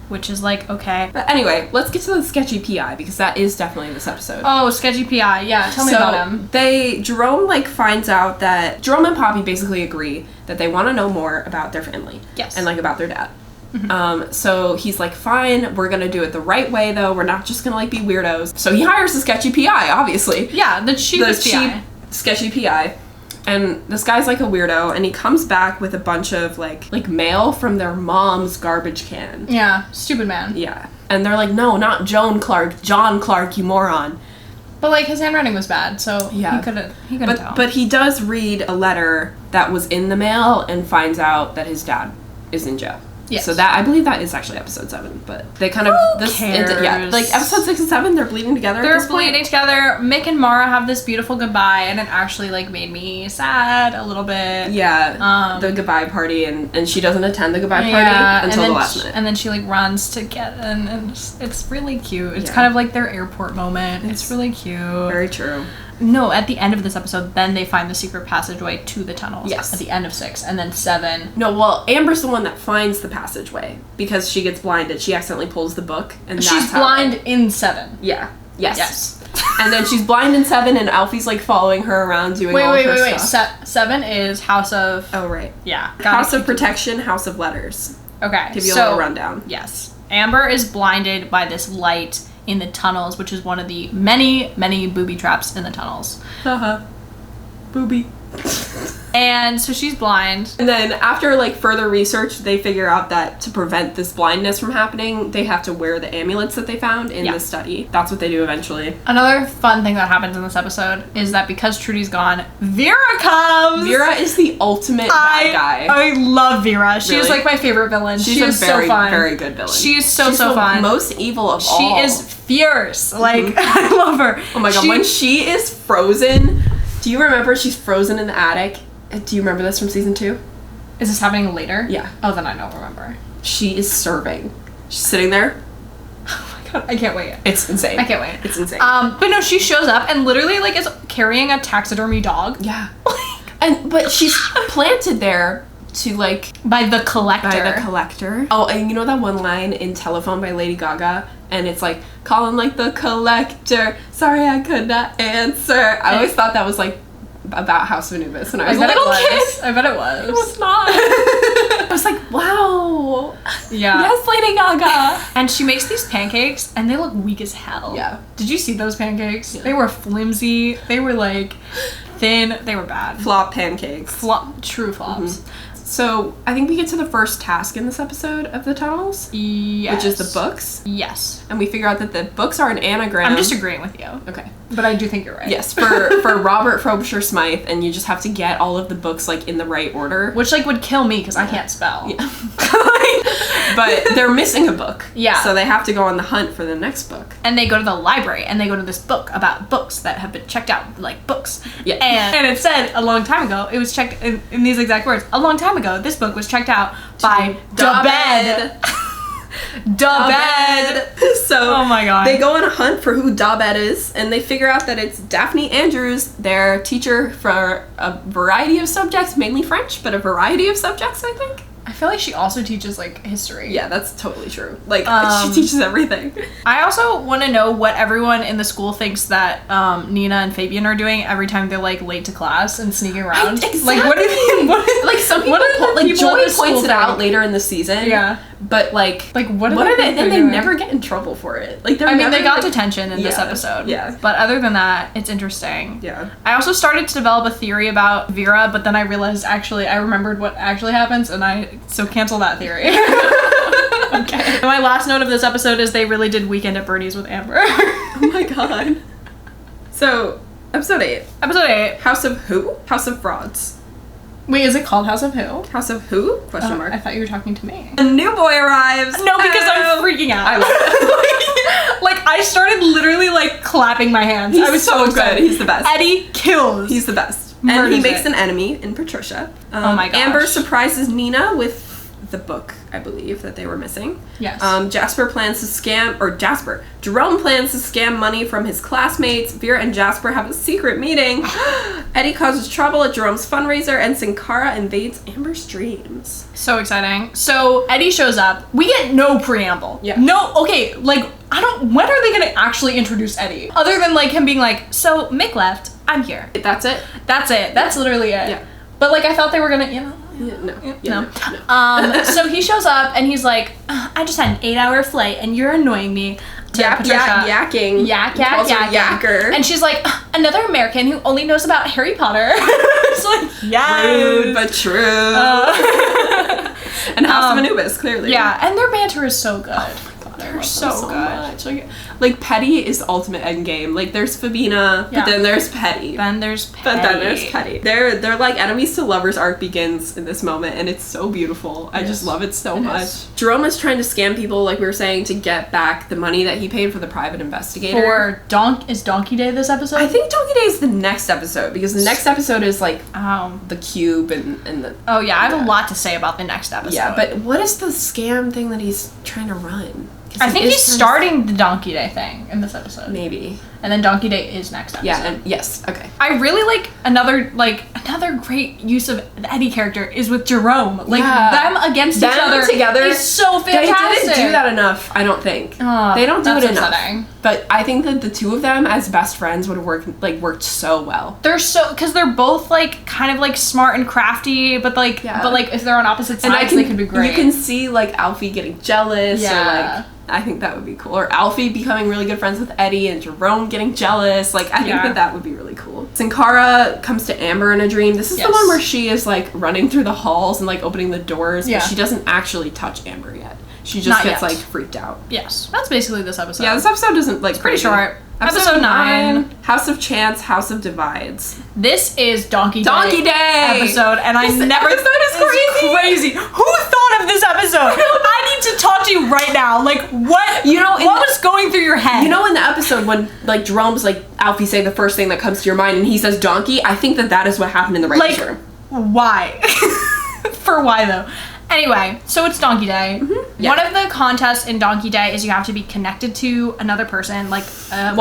Which is like, okay. But anyway, let's get to the sketchy PI, because that is definitely this episode. Oh, sketchy PI. Yeah, tell me about him. Jerome like finds out that Jerome and Poppy basically agree that they want to know more about their family. Yes. And like about their dad. So he's like, fine, we're gonna do it the right way though. We're not just gonna like be weirdos. So he hires the sketchy PI, obviously. Yeah, the cheapest PI. Sketchy PI. And this guy's like a weirdo, and he comes back with a bunch of like mail from their mom's garbage can. Yeah, stupid man. Yeah. And they're like, no, not Joan Clark, John Clark, you moron. But like his handwriting was bad, so yeah. he couldn't tell. But he does read a letter that was in the mail and finds out that his dad is in jail. Yes. So that, I believe that is actually episode 7, but they kind of... like episode 6 and 7, they're bleeding together. They're bleeding together. Mick and Mara have this beautiful goodbye, and it actually like made me sad a little bit. Yeah, the goodbye party, and she doesn't attend the goodbye party until the last minute. And then she like runs to get, and it's really cute. It's kind of like their airport moment. It's really cute. Very true. No, at the end of this episode, then they find the secret passageway to the tunnels. Yes. At the end of 6, and then 7. No, well, Amber's the one that finds the passageway because she gets blinded. She accidentally pulls the book, and she's blind in 7. Yeah. Yes. And then she's blind in 7, and Alfie's like following her around doing all of her stuff. 7 is House of... Oh, right. Yeah. House of Protection, House of Letters. Okay. Give you a little rundown. Yes. Amber is blinded by this light in the tunnels, which is one of the many, many booby traps in the tunnels. Haha. Booby. And so she's blind. And then after like further research, they figure out that to prevent this blindness from happening, they have to wear the amulets that they found in the study. That's what they do eventually. Another fun thing that happens in this episode is that because Trudy's gone, Vera comes! Vera is the ultimate bad guy. I love Vera. She is like my favorite villain. She is very, so fun. very good villain. She is so fun. She's most evil of all. She is fierce. Like, I love her. Oh my god, when she is frozen, do you remember she's frozen in the attic? Do you remember this from season 2? Is this happening later? Yeah. Oh, then I don't remember. She is serving. She's sitting there. god, I can't wait. It's insane. I can't wait. It's insane. But no, she shows up and literally like is carrying a taxidermy dog. Yeah. But she's planted there to like by the collector. Oh, and you know that one line in Telephone by Lady Gaga, and it's like, call him like the collector, sorry I could not answer. I always thought that was like about House of Anubis when I was a little kid. I bet it was. It was not. I was like, wow. Yeah. Yes, Lady Gaga. And she makes these pancakes and they look weak as hell. Yeah. Did you see those pancakes? Yeah. They were flimsy. They were like thin. They were bad. Flop pancakes. True flops. Mm-hmm. So I think we get to the first task in this episode of the tunnels. Yes. Which is the books. Yes. And we figure out that the books are an anagram. I'm just agreeing with you. Okay. But I do think you're right. Yes, for Robert Frobisher Smythe, and you just have to get all of the books like in the right order. Which like would kill me because I can't spell. Yeah. But they're missing a book. Yeah. So they have to go on the hunt for the next book. And they go to the library and they go to this book about books that have been checked out, like books. Yeah. And it said a long time ago, it was checked in these exact words. A long time ago, this book was checked out by Da Bed. Da Bed. So oh my god. They go on a hunt for who Da Bed is, and they figure out that it's Daphne Andrews, their teacher for a variety of subjects, mainly French, but a variety of subjects, I think. I feel like she also teaches like history. Yeah, that's totally true. Like she teaches everything. I also want to know what everyone in the school thinks that Nina and Fabian are doing every time they're like late to class and sneaking around. Exactly. Like what are they? Like some people like Joy points it out later in the season. Yeah. But like what are they? And they never get in trouble for it. Like I mean, they got detention in this episode. Yeah. But other than that, it's interesting. Yeah. I also started to develop a theory about Vera, but then I realized actually I remembered what actually happens, and so cancel that theory. Okay. And my last note of this episode is they really did Weekend at Bernie's with Amber. Oh my god. So episode 8. Episode 8. House of who? House of Frauds. Wait, is it called House of Who? House of who? Question mark. I thought you were talking to me. A new boy arrives. No, because I'm freaking out. I love it. Like, I started literally, like, clapping my hands. He's I was so excited. good. He's the best. Eddie kills. He's the best. Murders and he makes it. an enemy in Patricia. Oh my gosh. Amber surprises Nina with the book, I believe, that they were missing. Yes. Jerome plans to scam money from his classmates. Vera and Jasper have a secret meeting. Eddie causes trouble at Jerome's fundraiser, and Sankara invades Amber's dreams. So exciting. So Eddie shows up. We get no preamble. Yeah. No, okay, like, when are they gonna actually introduce Eddie? Other than, like, him being like, so Mick left, I'm here. That's it? That's it. That's literally it. Yeah. But, like, I thought they were gonna, you know. No. So he shows up and he's like, I just had an 8-hour flight and you're annoying me. To Patricia. Yakking. Yacker. And she's like, another American who only knows about Harry Potter. It's like, yeah. Rude, but true. And House of Anubis, clearly. Yeah, and their banter is so good. Oh my god, they're so good. Like, Petty is ultimate endgame. Like, there's Fabina, but then there's Petty. Then there's Petty. But then there's Petty. They're like enemies to lovers arc begins in this moment, and it's so beautiful. I just love it so much. Jerome is trying to scam people, like we were saying, to get back the money that he paid for the private investigator. Is Donkey Day this episode? I think Donkey Day is the next episode, because the next episode is like the cube and the... Oh yeah, I have a lot to say about the next episode. Yeah, but what is the scam thing that he's trying to run? I think he's starting the Donkey Day thing in this episode. Maybe. And then Donkey Day is next episode. Yeah, and yes, okay. I really like another great use of the Eddie character is with Jerome. Like, them against each other together is so fantastic. They didn't do that enough, I don't think. They don't do it enough. Upsetting. But I think that the two of them as best friends would have worked so well. Because they're both like kind of like smart and crafty, but like if they're on opposite sides, they could be great. You can see like Alfie getting jealous, or like I think that would be cool. Or Alfie becoming really good friends with Eddie and Jerome getting jealous. Like, I think that would be really cool. Sankara comes to Amber in a dream. This is the one where she is like running through the halls and like opening the doors, but she doesn't actually touch Amber yet. She just gets like freaked out. Yes. That's basically this episode. Yeah, this episode isn't like pretty short. Episode 9. House of Chance, House of Divides. This is Donkey Day episode, and I never thought it was crazy. Who thought of this episode? I need to talk to you right now. Like, what? What was going through your head? You know, in the episode when like Jerome's like, Alfie, say the first thing that comes to your mind, and he says donkey. I think that is what happened in the writers' room. Why? For why though? Anyway, so it's Donkey Day. Mm-hmm. Yeah. One of the contests in Donkey Day is you have to be connected to another person, like is that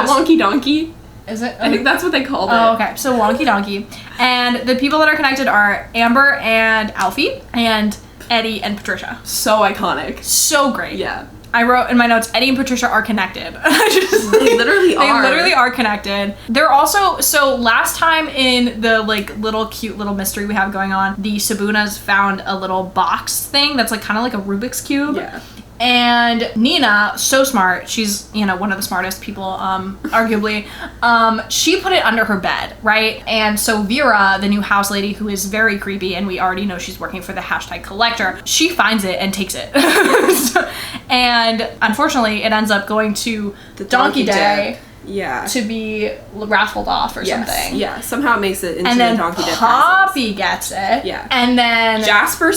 Wonky Donkey? Is it? I think that's what they called it. Oh, okay. So Wonky Donkey. And the people that are connected are Amber and Alfie and Eddie and Patricia. So iconic. So great. Yeah. I wrote in my notes, Eddie and Patricia are connected. They literally are. They literally are connected. They're also, so last time in the like little cute little mystery we have going on, the Sibunas found a little box thing that's like kind of like a Rubik's Cube. Yeah. And Nina, so smart, she's, you know, one of the smartest people, arguably, she put it under her bed, right? And so Vera, the new house lady, who is very creepy, and we already know she's working for the #collector, she finds it and takes it. And unfortunately, it ends up going to the Donkey Day. Yeah. To be raffled off or something. Yeah, somehow it makes it into and then the Donkey Day Poppy gets it. Yeah. And then Jasper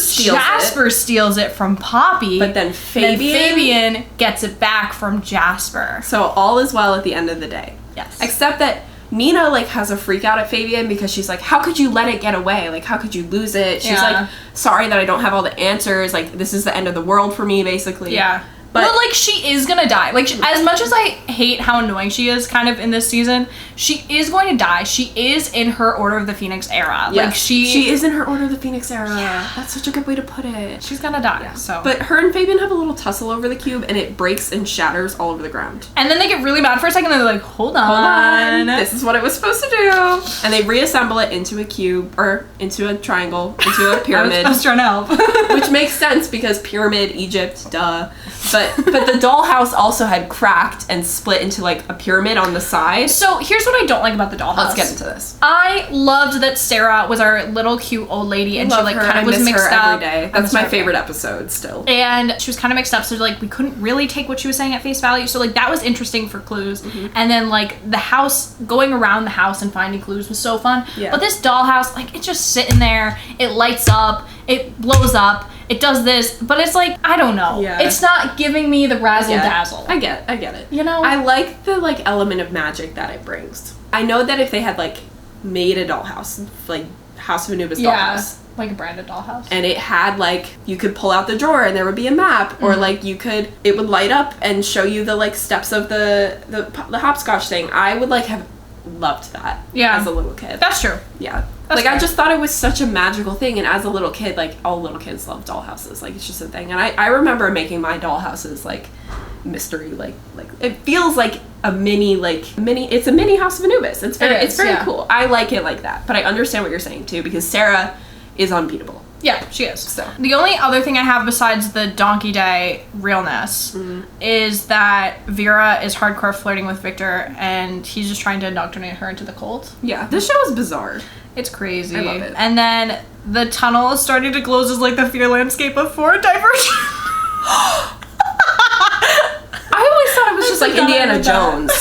steals it from Poppy. But then Fabian gets it back from Jasper. So all is well at the end of the day. Yes. Except that Nina like has a freak out at Fabian because she's like, how could you let it get away? Like, how could you lose it? She's like, sorry that I don't have all the answers. Like, this is the end of the world for me, basically. Yeah. But well, like, she is gonna die. Like, as much as I hate how annoying she is kind of in this season, she is going to die. She is in her Order of the Phoenix era. Yes. Like, she is in her Order of the Phoenix era. Yeah. That's such a good way to put it. She's gonna die, yeah. so. But her and Fabian have a little tussle over the cube, and it breaks and shatters all over the ground. And then they get really mad for a second, and they're like, hold on. This is what it was supposed to do. And they reassemble it into a cube, or into a triangle, into a pyramid. I was trying to help. Which makes sense, because pyramid, Egypt, duh. But the dollhouse also had cracked and split into like a pyramid on the side. So here's what I don't like about the dollhouse. Let's get into this. I loved that Sarah was our little cute old lady, and she like kind of was mixed up. Every day. That's my favorite episode still. And she was kind of mixed up, so like we couldn't really take what she was saying at face value. So like that was interesting for clues. Mm-hmm. And then like the house, going around the house and finding clues was so fun. Yeah. But this dollhouse, like it's just sitting there. It lights up. It blows up. It does this, but it's like, I don't know. Yeah. It's not giving me the razzle dazzle. I get it. You know? I like the like element of magic that it brings. I know that if they had like made a dollhouse, like House of Anubis dollhouse. Like a branded dollhouse. And it had like, you could pull out the drawer and there would be a map, or like it would light up and show you the like steps of the hopscotch thing. I would like have loved that as a little kid. That's true. Yeah. Like, I just thought it was such a magical thing, and as a little kid, like, all little kids love dollhouses. Like, it's just a thing. And I remember making my dollhouses, like, mystery, like, it feels like it's a mini House of Anubis. It's very cool. I like it like that. But I understand what you're saying, too, because Sarah is unbeatable. Yeah, she is. So the only other thing I have besides the Donkey Day realness is that Vera is hardcore flirting with Victor, and he's just trying to indoctrinate her into the cult. Yeah, this show is bizarre. It's crazy. I love it. And then the tunnel is starting to close as like the fear landscape of Forward Diversion. I always thought it was just like Indiana Jones.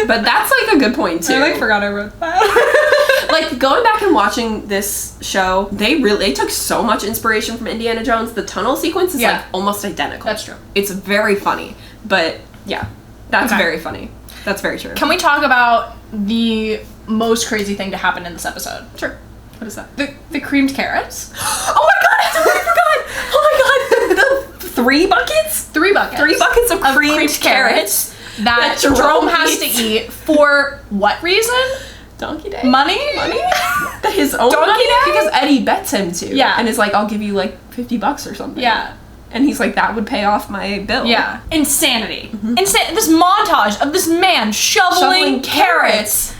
But that's like a good point too. I like forgot I wrote that. Like going back and watching this show, they took so much inspiration from Indiana Jones. The tunnel sequence is like almost identical. That's true. It's very funny. But yeah, that's very funny. That's very true. Can we talk about the most crazy thing to happen in this episode? Sure. What is that? The creamed carrots. Oh my god, I totally forgot! Oh my god, the 3 buckets? 3 buckets. 3 buckets of creamed carrots that Jerome has to eat for what reason? Donkey Day. Money? His own Donkey money? Day? Because Eddie bets him to. Yeah. And is like, I'll give you like $50 or something. Yeah. And he's like, that would pay off my bill. Yeah. Insanity. This montage of this man shoveling carrots.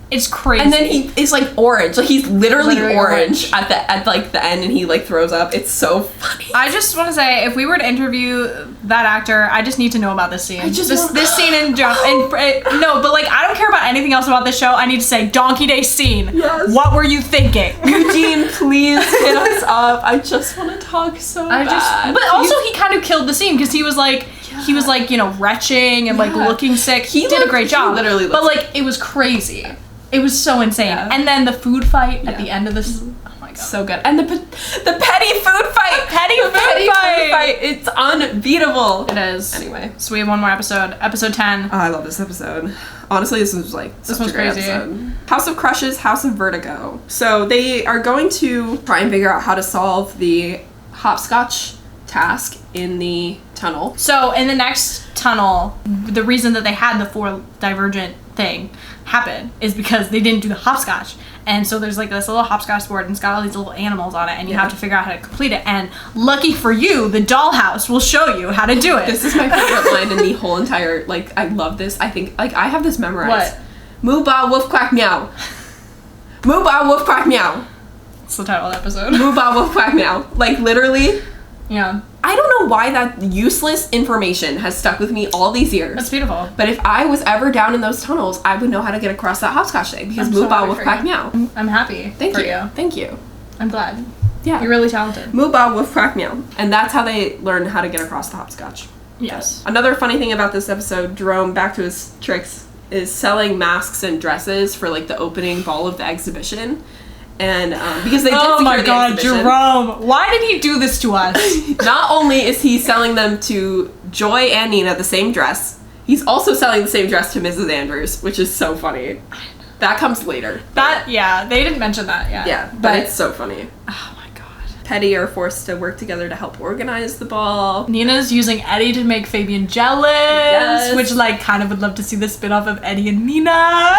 It's crazy. And then he is like orange. Like he's literally orange at the end, and he like throws up. It's so funny. I just want to say, if we were to interview that actor, I just need to know about this scene. This scene in no, but like I don't care about anything else about this show. I need to say Donkey Day scene. Yes. What were you thinking? Eugene, please hit us up. I just want to talk so bad. But also he kind of killed the scene because he was like you know, retching and like looking sick. He did a great job. Literally, but like it was crazy. It was so insane. Yeah. And then the food fight at the end of this. Oh my god. So good. And the petty food fight. Petty food fight. It's unbeatable. It is. Anyway. So we have one more episode. Episode 10. Oh, I love this episode. Honestly, this was like such a great episode. House of Crushes, House of Vertigo. So they are going to try and figure out how to solve the hopscotch task in the tunnel. So in the next tunnel, the reason that they had the 4 divergent thing happen is because they didn't do the hopscotch. And so there's like this little hopscotch board and it's got all these little animals on it and you have to figure out how to complete it. And lucky for you, the dollhouse will show you how to do it. This is my favorite line in the whole entire, like, I love this. I think, like, I have this memorized. What? Moo ba woof quack meow. Moo ba woof quack meow. It's the title of the episode. Moo ba woof quack meow. Like, literally. Yeah. I don't know why that useless information has stuck with me all these years. That's beautiful. But if I was ever down in those tunnels, I would know how to get across that hopscotch thing because moo ba woof quack meow. I'm happy Thank you. Thank you. I'm glad. Yeah. You're really talented. Moo ba woof quack meow. And that's how they learn how to get across the hopscotch. Yes. Another funny thing about this episode, Jerome, back to his tricks, is selling masks and dresses for like the opening ball of the exhibition. And because they did oh my the god, exhibition. Jerome, why did he do this to us? Not only is he selling them to Joy and Nina the same dress, he's also selling the same dress to Mrs. Andrews, which is so funny. That comes later. They didn't mention that yet. Yeah, but it's so funny. Oh my god. Petty are forced to work together to help organize the ball. Nina's using Eddie to make Fabian jealous, which like kind of would love to see the spin-off of Eddie and Nina.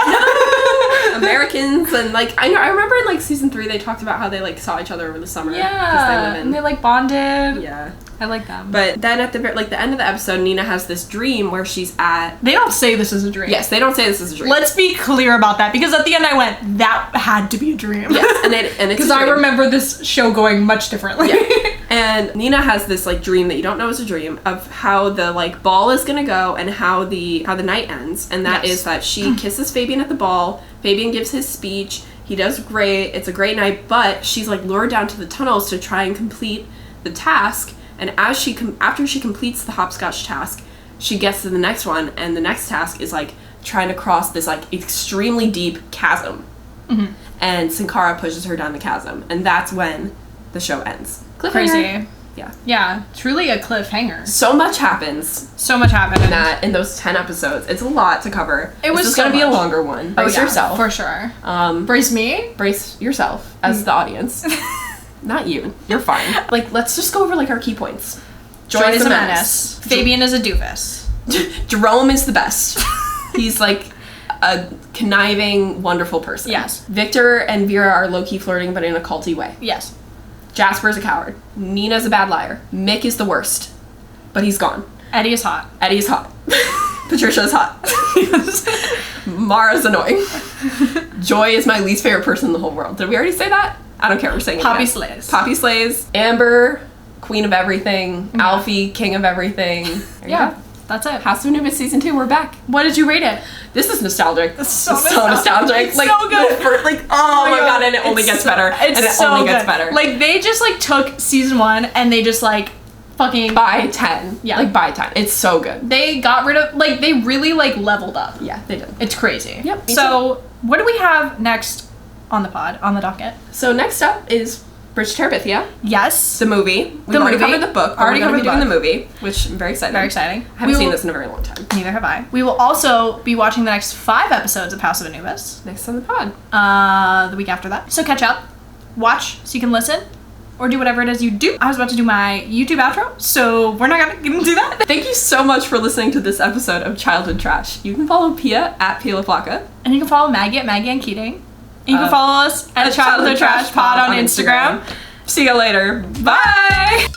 Americans and like I remember in like season 3 they talked about how they like saw each other over the summer. Yeah, and they like bonded. Yeah, I like them. But then at the the end of the episode, Nina has this dream where she's at. They don't say this is a dream. Yes, they don't say this is a dream. Let's be clear about that because at the end I went, that had to be a dream. Yes, and it's because I remember this show going much differently. Yeah. And Nina has this like dream that you don't know is a dream of how the like ball is gonna go and how the night ends, and that is that she kisses Fabian at the ball. Fabian gives his speech. He does great. It's a great night, but she's like lured down to the tunnels to try and complete the task. And as after she completes the hopscotch task, she gets to the next one, and the next task is like trying to cross this like extremely deep chasm. Mm-hmm. And Sankara pushes her down the chasm, and that's when the show ends. Crazy. Yeah. Yeah, truly a cliffhanger. So much happens. So much happened in those 10 episodes. It's a lot to cover. It was going to be a longer one. Brace yourself. For sure. Brace me? Brace yourself as the audience. Not you. You're fine. Like, let's just go over like our key points. Joy is a menace. Fabian is a doofus. Jerome is the best. He's like a conniving, wonderful person. Yes. Victor and Vera are low-key flirting, but in a culty way. Yes. Jasper's a coward. Nina's a bad liar. Mick is the worst. But he's gone. Eddie is hot. Eddie is hot. Patricia's hot. Mara's annoying. Joy is my least favorite person in the whole world. Did we already say that? I don't care. We're saying it Poppy again. slays. Poppy slays. Amber, queen of everything. Yeah. Alfie, king of everything. Yeah. That's it. House of Anubis season 2, we're back. What did you rate it? This is nostalgic. It's so nostalgic. It's like, so good. Oh my god, and it only gets better. It's and it so only good. gets better. Like, they just like took season 1 and they just like fucking by 10. Yeah. Like by 10. It's so good. They got rid of like they really like leveled up. Yeah, they did. It's crazy. Yep. So what do we have next on the pod, on the docket? So next up is Bridge to Terabithia. Yes. The movie. We've already covered the book. Already covered doing the movie, which I'm very excited. Very exciting. I haven't seen this in a very long time. Neither have I. We will also be watching the next 5 episodes of House of Anubis. Next on the pod. The week after that. So catch up, watch so you can listen, or do whatever it is you do. I was about to do my YouTube outro, so we're not gonna do that. Thank you so much for listening to this episode of Childhood Trash. You can follow Pia at Pia LaFlaca. And you can follow Maggie at Maggie and Keating. And you can follow us at Childhood Trash Pod on Instagram. See you later. Bye!